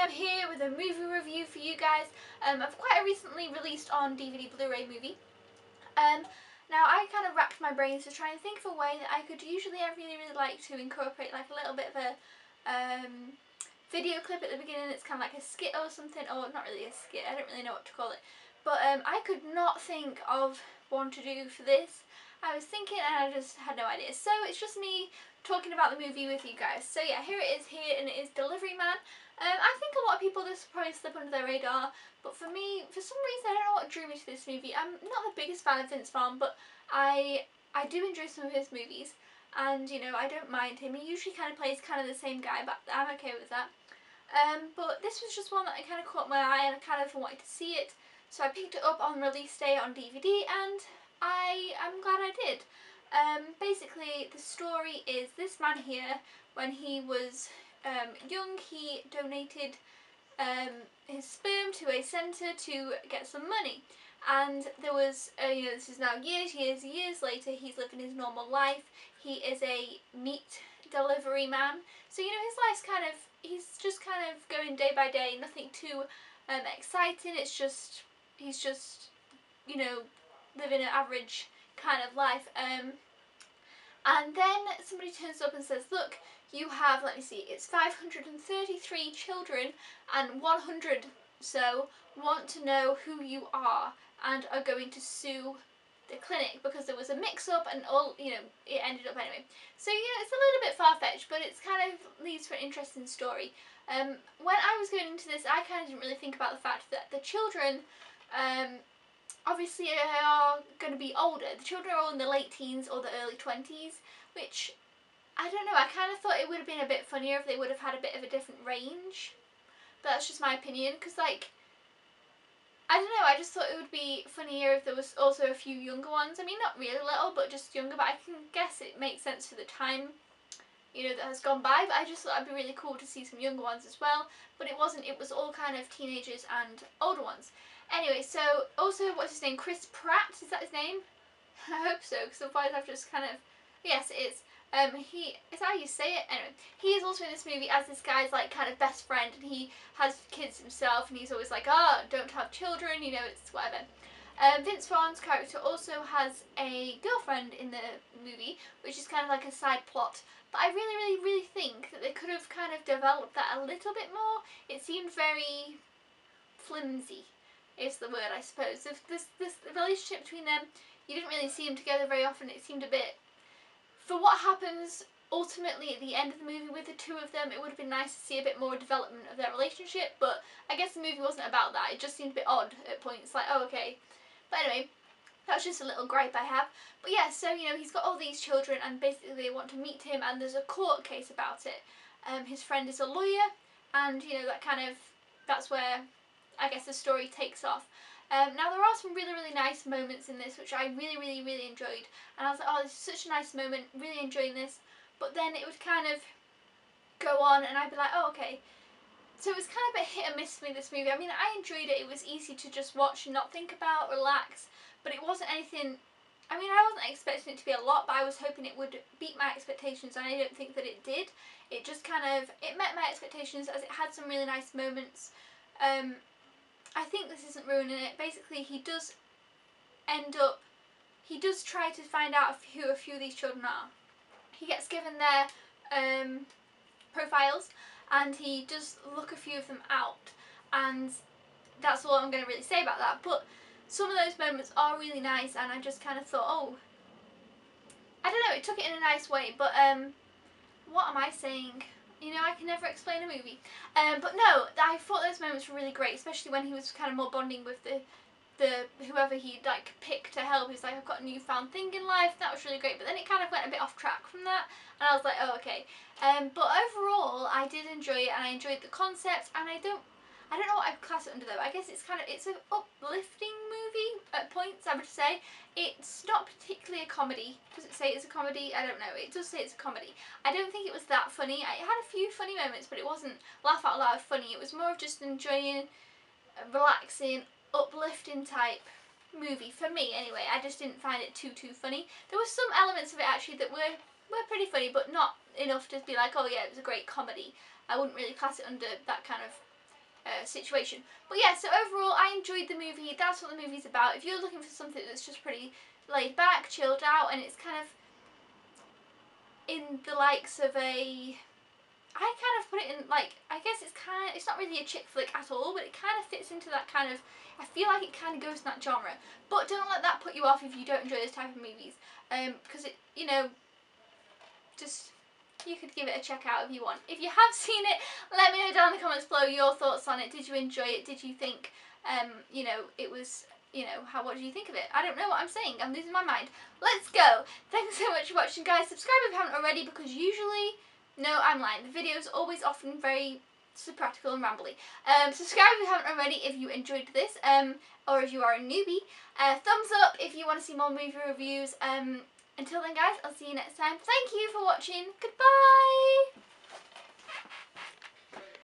I'm here with a movie review for you guys. I've quite recently released on DVD Blu-ray movie. Now I kind of racked my brains to try and think of a way that I could usually I really like to incorporate like a little bit of a video clip at the beginning. It's kind of like a skit or something, or not really a skit, I don't really know what to call it. But I could not think of one to do for this. I was thinking and I just had no idea. So it's just me talking about the movie with you guys. So yeah, here it is here, and it is Delivery Man. I think a lot of people this will probably slip under their radar, but for me, for some reason, I don't know what drew me to this movie. I'm not the biggest fan of Vince Vaughn, but I do enjoy some of his movies, and you know, I don't mind him. He usually kind of plays kind of the same guy, but I'm okay with that. But this was just one that I kind of caught my eye, and I kind of wanted to see it, so I picked it up on release day on DVD, and I'm glad I did. Basically, the story is this man here, when he was young, he donated his sperm to a centre to get some money, and there was you know, this is now years later. He's living his normal life. He is a meat delivery man, so you know, his life's kind of, he's just kind of going day by day, nothing too exciting. It's just, he's just, you know, living an average kind of life. And then somebody turns up and says, look, you have, let me see, it's 533 children, and 100 so want to know who you are and are going to sue the clinic because there was a mix-up, and all, you know, it ended up anyway. So, you know, it's a little bit far-fetched, but it's kind of leads for an interesting story. When I was going into this, I kind of didn't really think about the fact that the children, obviously are going to be older. The children are all in the late teens or the early 20s, which, I don't know, I kind of thought it would have been a bit funnier if they would have had a bit of a different range. But that's just my opinion, because, like, I don't know, I just thought it would be funnier if there was also a few younger ones. I mean, not really little, but just younger, but I can guess it makes sense for the time, you know, that has gone by. But I just thought it'd be really cool to see some younger ones as well, but it wasn't. It was all kind of teenagers and older ones. Anyway, so also, what's his name? Chris Pratt, is that his name? I hope so, because otherwise I've just kind of, yes, it is. He, is that how you say it? Anyway, he is also in this movie as this guy's like kind of best friend, and he has kids himself, and he's always like, oh, don't have children, you know, it's whatever. Vince Vaughn's character also has a girlfriend in the movie, which is kind of like a side plot. But I really think that they could have kind of developed that a little bit more. It seemed very flimsy, is the word, I suppose. This relationship between them, you didn't really see them together very often. It seemed a bit, for what happens ultimately at the end of the movie with the two of them, it would have been nice to see a bit more development of their relationship, but I guess the movie wasn't about that. It just seemed a bit odd at points, like, oh, okay. But anyway, that's just a little gripe I have. But yeah, so, you know, he's got all these children, and basically they want to meet him, and there's a court case about it. His friend is a lawyer, and, you know, that kind of, that's where I guess the story takes off. Now there are some really nice moments in this which I really enjoyed, and I was like, oh, this is such a nice moment, really enjoying this. But then it would kind of go on, and I'd be like, oh, okay. So it was kind of a bit hit and miss for me, this movie. I mean, I enjoyed it. It was easy to just watch and not think about, relax, but it wasn't anything. I mean, I wasn't expecting it to be a lot, but I was hoping it would beat my expectations, and I don't think that it did. It just kind of, it met my expectations, as it had some really nice moments. I think this isn't ruining it. Basically, he does end up, he does try to find out who a few of these children are. He gets given their profiles, and he does look a few of them out, and that's all I'm going to really say about that. But some of those moments are really nice, and I just kind of thought, oh, I don't know, it took it in a nice way. But what am I saying? You know, I can never explain a movie. But no, I thought those moments were really great, especially when he was kind of more bonding with the whoever he like picked to help. He's like, I've got a newfound thing in life. That was really great. But then it kind of went a bit off track from that, and I was like, oh, okay. But overall, I did enjoy it, and I enjoyed the concept, and I don't know what I'd class it under though. I guess it's kind of, it's an uplifting movie at points, I would say. It's not particularly a comedy. Does it say it's a comedy? I don't know. It does say it's a comedy. I don't think it was that funny. It had a few funny moments, but it wasn't laugh out loud funny. It was more of just enjoying, relaxing, uplifting type movie for me anyway. I just didn't find it too funny. There were some elements of it actually that were pretty funny, but not enough to be like, oh yeah, it was a great comedy. I wouldn't really class it under that kind of situation. But yeah, so overall I enjoyed the movie. That's what the movie's about. If you're looking for something that's just pretty laid back, chilled out, and it's kind of in the likes of a, I kind of put it in like, I guess it's not really a chick flick at all, but it kind of fits into that kind of, I feel like it kind of goes in that genre. But don't let that put you off if you don't enjoy this type of movies, because it, you know, just, you could give it a check out if you want. If you have seen it, let me know down in the comments below your thoughts on it. Did you enjoy it? Did you think, you know, it was, you know, what do you think of it? I don't know what I'm saying. I'm losing my mind. Let's go. Thanks so much for watching, guys. Subscribe if you haven't already, because usually, no, I'm lying. The videos are always often very practical and rambly. Subscribe if you haven't already if you enjoyed this, or if you are a newbie. Thumbs up if you want to see more movie reviews. Until then, guys, I'll see you next time. Thank you for watching. Goodbye.